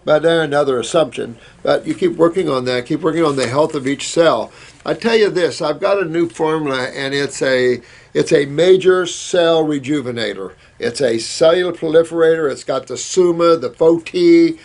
But there's another assumption. But you keep working on that. Keep working on the health of each cell. I tell you this, I've got a new formula, and it's a major cell rejuvenator. It's a cellular proliferator. It's got the Suma, the FOT, the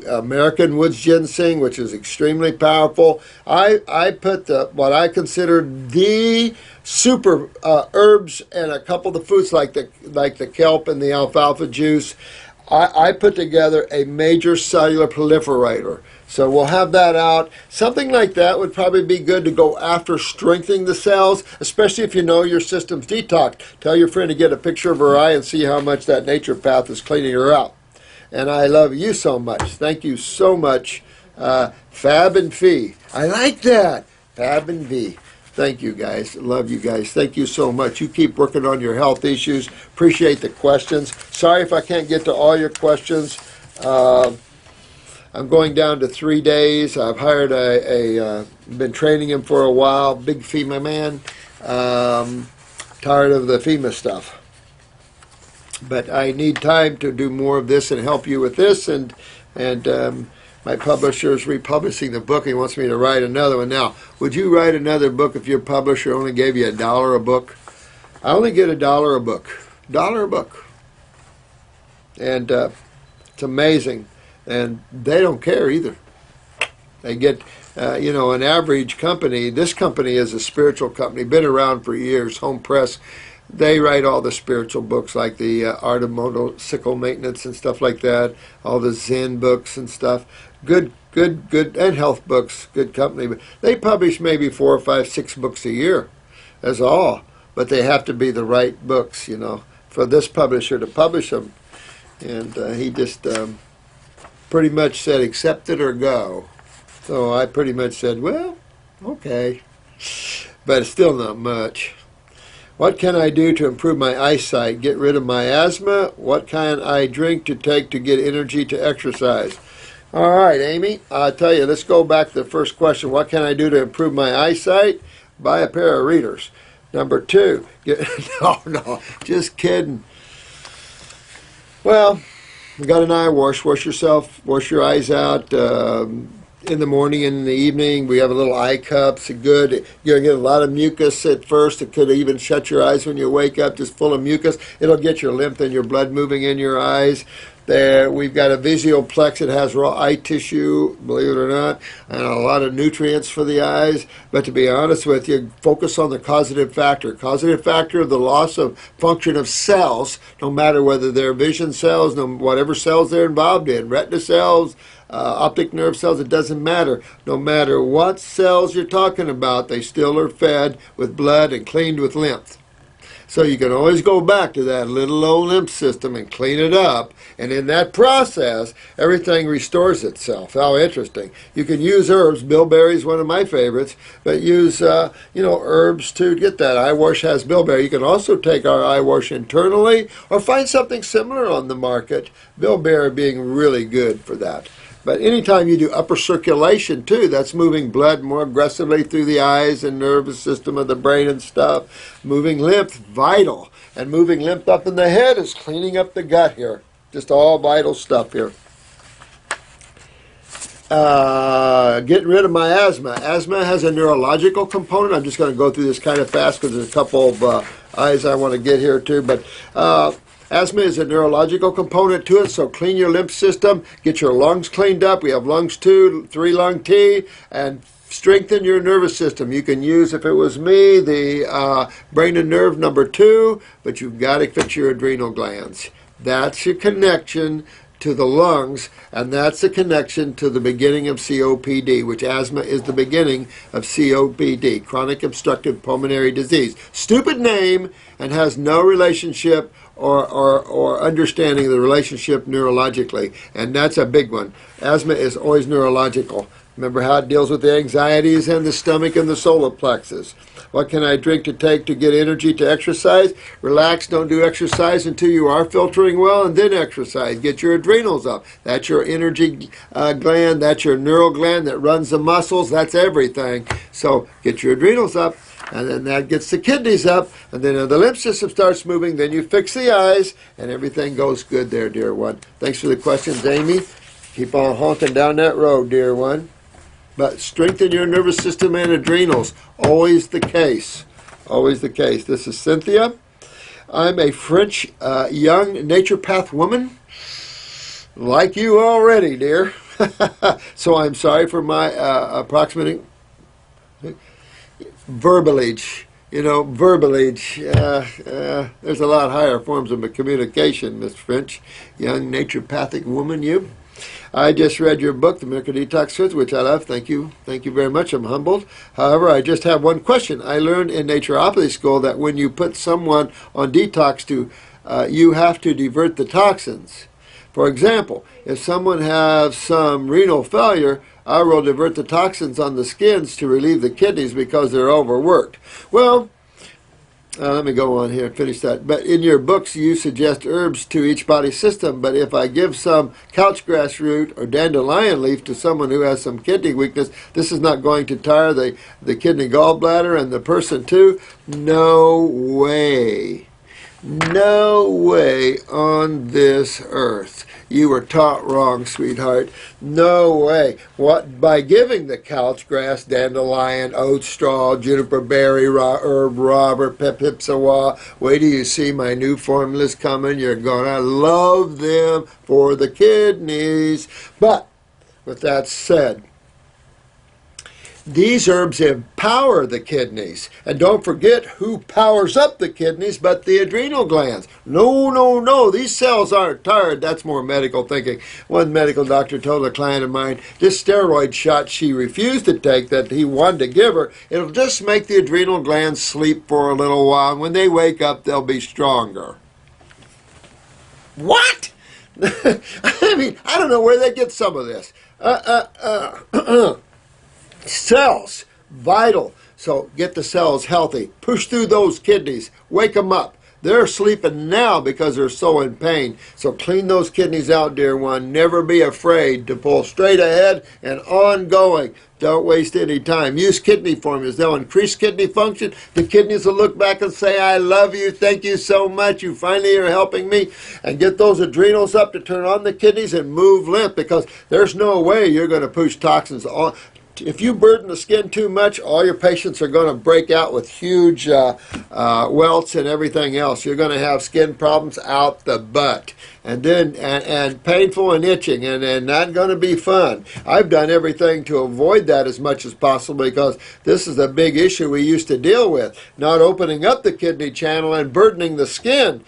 American Woods Ginseng, which is extremely powerful. I put what I consider the super herbs and a couple of the fruits like the kelp and the alfalfa juice. I put together a major cellular proliferator. So we'll have that out. Something like that would probably be good to go after strengthening the cells, especially if you know your system's detoxed. Tell your friend to get a picture of her eye and see how much that nature path is cleaning her out. And I love you so much. Thank you so much. Fab and Fee. I like that. Fab and V. Thank you, guys. Love you guys. Thank you so much. You keep working on your health issues. Appreciate the questions. Sorry if I can't get to all your questions. I'm going down to 3 days. I've hired been training him for a while. Big FEMA man. Tired of the FEMA stuff. But I need time to do more of this and help you with this. And my publisher is republishing the book. He wants me to write another one. Now, would you write another book if your publisher only gave you $1 a book? I only get $1 a book. $1 a book. And it's amazing. And they don't care either. They get, an average company. This company is a spiritual company, been around for years, Home Press. They write all the spiritual books like the Art of Motorcycle Maintenance and stuff like that, all the Zen books and stuff. Good, and health books, good company. But they publish maybe 4 or 5, 6 books a year. That's all. But they have to be the right books, for this publisher to publish them. And he just pretty much said, accept it or go. So I pretty much said, well, okay. But it's still not much. What can I do to improve my eyesight, get rid of my asthma? What can I drink to take to get energy to exercise? All right, Amy, I'll tell you, let's go back to the first question. What can I do to improve my eyesight? Buy a pair of readers. Number 2, no, just kidding. Well, you got an eye wash. Wash your eyes out in the morning and in the evening. We have a little eye cups. It's good. You're going to get a lot of mucus at first. It could even shut your eyes when you wake up, just full of mucus. It'll get your lymph and your blood moving in your eyes. There, we've got a visioplex. It has raw eye tissue, believe it or not, and a lot of nutrients for the eyes. But to be honest with you, focus on the causative factor. Causative factor of the loss of function of cells, no matter whether they're vision cells, whatever cells they're involved in, retina cells, optic nerve cells, it doesn't matter. No matter what cells you're talking about, they still are fed with blood and cleaned with lymph. So you can always go back to that little low lymph system and clean it up. And in that process, everything restores itself. How interesting. You can use herbs. Bilberry is one of my favorites. But use, herbs to get that. Eye wash has bilberry. You can also take our eye wash internally or find something similar on the market. Bilberry being really good for that. But anytime you do upper circulation, too, that's moving blood more aggressively through the eyes and nervous system of the brain and stuff. Moving lymph, vital. And moving lymph up in the head is cleaning up the gut here. Just all vital stuff here. Getting rid of my asthma. Asthma has a neurological component. I'm just going to go through this kind of fast because there's a couple of eyes I want to get here, too. But asthma is a neurological component to it, so clean your lymph system, get your lungs cleaned up. We have lungs 2, 3 lung tea, and strengthen your nervous system. You can use, if it was me, the brain and nerve number 2, but you've got to fix your adrenal glands. That's your connection to the lungs, and that's the connection to the beginning of COPD, which asthma is the beginning of COPD, chronic obstructive pulmonary disease. Stupid name and has no relationship or understanding of the relationship neurologically, and that's a big one. Asthma is always neurological. Remember how it deals with the anxieties and the stomach and the solar plexus. What can I drink to take to get energy to exercise? Relax, don't do exercise until you are filtering well, and then exercise. Get your adrenals up. That's your energy gland. That's your neural gland that runs the muscles. That's everything. So get your adrenals up. and then that gets the kidneys up, and then the lymph system starts moving, then you fix the eyes, and everything goes good there, dear one. Thanks for the questions, Amy. Keep on honking down that road, dear one. But strengthen your nervous system and adrenals. Always the case. Always the case. This is Cynthia. I'm a French young naturopath woman, like you already, dear. So I'm sorry for my approximating verbalage. You know, verbalage. There's a lot higher forms of communication, Miss French. Young naturopathic woman, you. I just read your book, The Miracle Detox Foods, which I love. Thank you. Thank you very much. I'm humbled. However, I just have one question. I learned in naturopathy school that when you put someone on detox, you have to divert the toxins. For example, if someone has some renal failure, I will divert the toxins on the skins to relieve the kidneys because they're overworked. Well, let me go on here and finish that. But in your books, you suggest herbs to each body system. But if I give some couchgrass root or dandelion leaf to someone who has some kidney weakness, this is not going to tire the kidney gallbladder and the person too? No way. No way on this earth. You were taught wrong, sweetheart. No way. What? By giving the couch grass, dandelion, oat straw, juniper berry, herb robber, pepipsawa. Wait till you see my new formulas coming. You're gonna love them for the kidneys. But with that said, these herbs empower the kidneys. And don't forget who powers up the kidneys but the adrenal glands. No, no, no. These cells aren't tired. That's more medical thinking. One medical doctor told a client of mine, this steroid shot she refused to take that he wanted to give her, it'll just make the adrenal glands sleep for a little while. And when they wake up, they'll be stronger. What? I mean, I don't know where they get some of this. Cells, vital. So get the cells healthy. Push through those kidneys. Wake them up. They're sleeping now because they're so in pain. So clean those kidneys out, dear one. Never be afraid to pull straight ahead and ongoing. Don't waste any time. Use kidney formulas. They'll increase kidney function. The kidneys will look back and say, I love you. Thank you so much. You finally are helping me. And get those adrenals up to turn on the kidneys and move lymph, because there's no way you're going to push toxins on. If you burden the skin too much, all your patients are going to break out with huge welts and everything else. You're going to have skin problems out the butt, and then and painful and itching, and not going to be fun. I've done everything to avoid that as much as possible, because this is a big issue we used to deal with, not opening up the kidney channel and burdening the skin.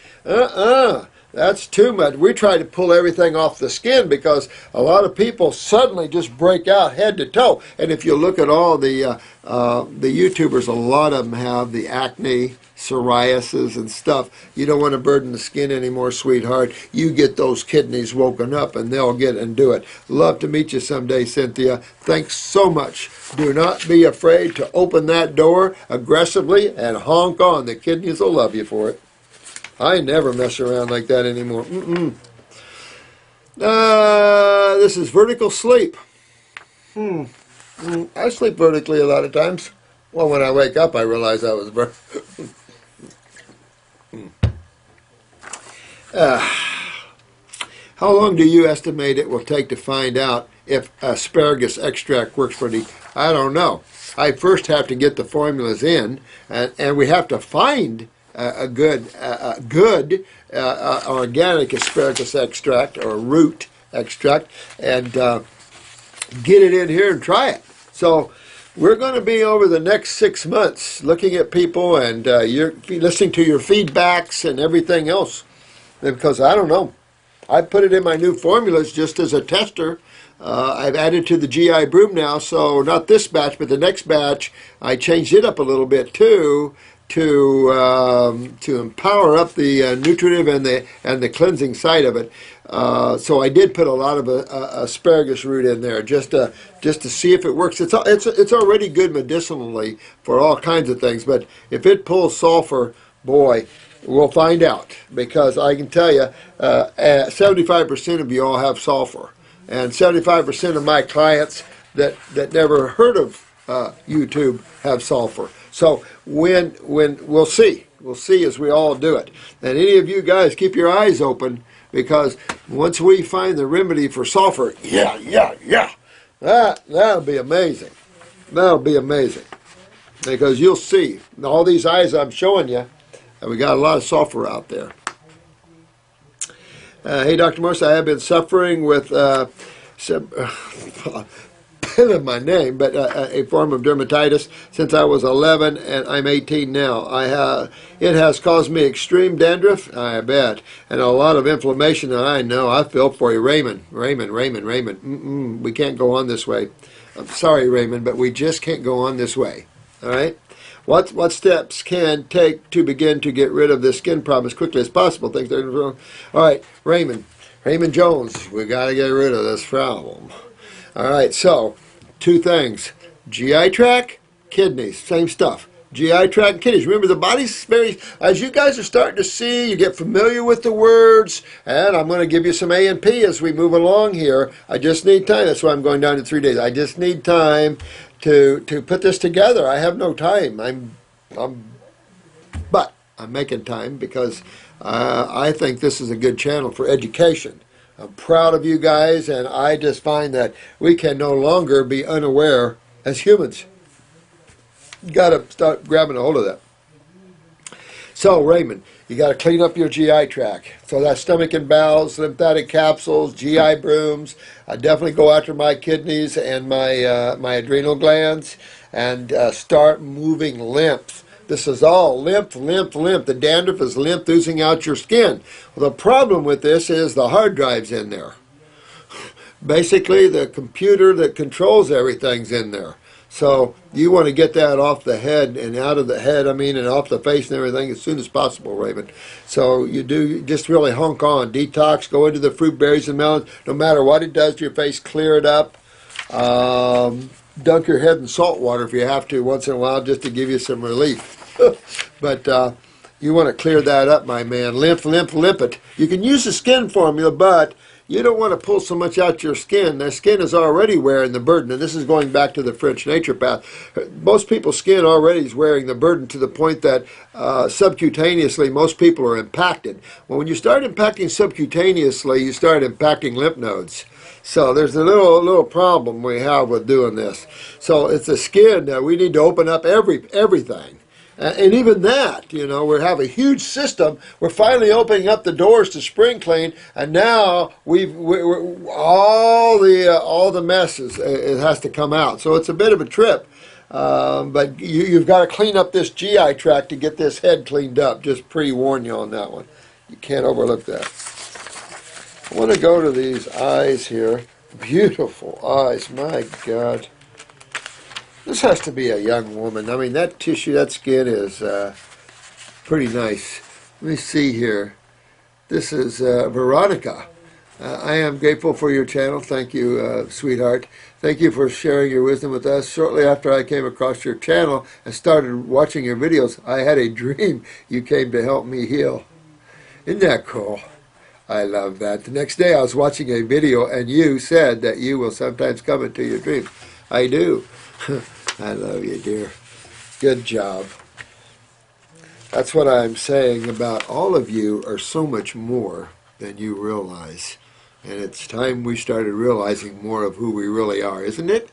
That's too much. We try to pull everything off the skin, because a lot of people suddenly just break out head to toe. And if you look at all the YouTubers, a lot of them have the acne, psoriasis and stuff. You don't want to burden the skin anymore, sweetheart. You get those kidneys woken up and they'll get and do it. Love to meet you someday, Cynthia. Thanks so much. Do not be afraid to open that door aggressively and honk on. The kidneys will love you for it. I never mess around like that anymore. This is vertical sleep. I sleep vertically a lot of times. Well, when I wake up, I realize I was vertical. How long do you estimate it will take to find out if asparagus extract works for the... I don't know. I first have to get the formulas in, and we have to find a good organic asparagus extract or root extract, and get it in here and try it. So we're going to be over the next 6 months looking at people, and you're listening to your feedbacks and everything else, because I don't know. I put it in my new formulas just as a tester. I've added to the GI Broom now, so not this batch, but the next batch I changed it up a little bit too, to empower up the nutritive and the cleansing side of it. So I did put a lot of asparagus root in there just to see if it works. It's already good medicinally for all kinds of things, but if it pulls sulfur, boy, we'll find out, because I can tell you 75% of you all have sulfur, and 75% of my clients that never heard of YouTube have sulfur. So when we'll see as we all do it. And any of you guys, keep your eyes open, because once we find the remedy for sulfur, that'll be amazing. That'll be amazing, because you'll see all these eyes I'm showing you, and we got a lot of sulfur out there. Hey, Dr. Morse, I have been suffering with of my name, but a form of dermatitis since I was 11, and I'm 18 now. It has caused me extreme dandruff, I bet, and a lot of inflammation. And I know, I feel for you, Raymond. We can't go on this way. I'm sorry, Raymond, but we just can't go on this way. All right. What steps can take to begin to get rid of this skin problem as quickly as possible? Things all right, Raymond Jones, we got to get rid of this problem. All right, so 2 things: GI tract, kidneys, same stuff. GI tract and kidneys. Remember, the body's very, as you guys are starting to see, you get familiar with the words, and I'm going to give you some A and P as we move along here. I just need time. That's why I'm going down to 3 days. I just need time to put this together. I have no time. But I'm making time because I think this is a good channel for education. I'm proud of you guys, and I just find that we can no longer be unaware as humans. Got to start grabbing a hold of that. So, Raymond, you got to clean up your GI tract. So that's stomach and bowels, lymphatic capsules, GI brooms. I definitely go after my kidneys and my adrenal glands, and start moving lymph. This is all lymph. The dandruff is lymph oozing out your skin. Well, the problem with this is the hard drive's in there. Basically, the computer that controls everything's in there. So you want to get that off the head and out of the head, and off the face and everything as soon as possible, Raymond. So you do just really hunk on. Detox, go into the fruit, berries, and melons. No matter what it does to your face, clear it up. Dunk your head in salt water if you have to once in a while, just to give you some relief. But you want to clear that up, my man. Lymph it. You can use the skin formula, but you don't want to pull so much out your skin. Their skin is already wearing the burden, and this is going back to the French naturopath. Most people's skin already is wearing the burden to the point that subcutaneously most people are impacted. Well, when you start impacting subcutaneously, you start impacting lymph nodes. So there's a little problem we have with doing this. So it's the skin that we need to open up everything. And even that, we have a huge system. We're finally opening up the doors to spring clean, and now we're all the messes. It has to come out. So it's a bit of a trip. But you've got to clean up this GI tract to get this head cleaned up. Just pre-warn you on that one. You can't overlook that. I want to go to these eyes here. Beautiful eyes, my God. This has to be a young woman. That tissue, that skin is pretty nice. Let me see here. This is Veronica. I am grateful for your channel. Thank you, sweetheart. Thank you for sharing your wisdom with us. Shortly after I came across your channel and started watching your videos, I had a dream you came to help me heal. Isn't that cool? I love that. The next day I was watching a video, and you said that you will sometimes come into your dreams. I do. I love you, dear. Good job. That's what I'm saying about all of you are so much more than you realize. And it's time we started realizing more of who we really are, isn't it?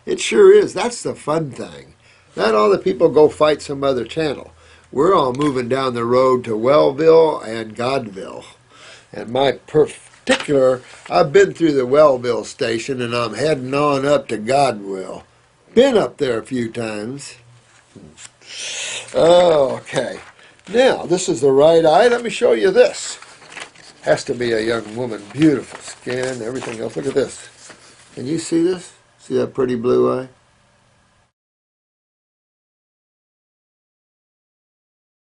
It sure is. That's the fun thing. Not all the people go fight some other channel. We're all moving down the road to Wellville and Godville. And my particular, I've been through the Wellville station, and I'm heading on up to Godville. Been up there a few times. Okay. Now, this is the right eye. Let me show you this. Has to be a young woman. Beautiful skin, everything else. Look at this. Can you see this? See that pretty blue eye?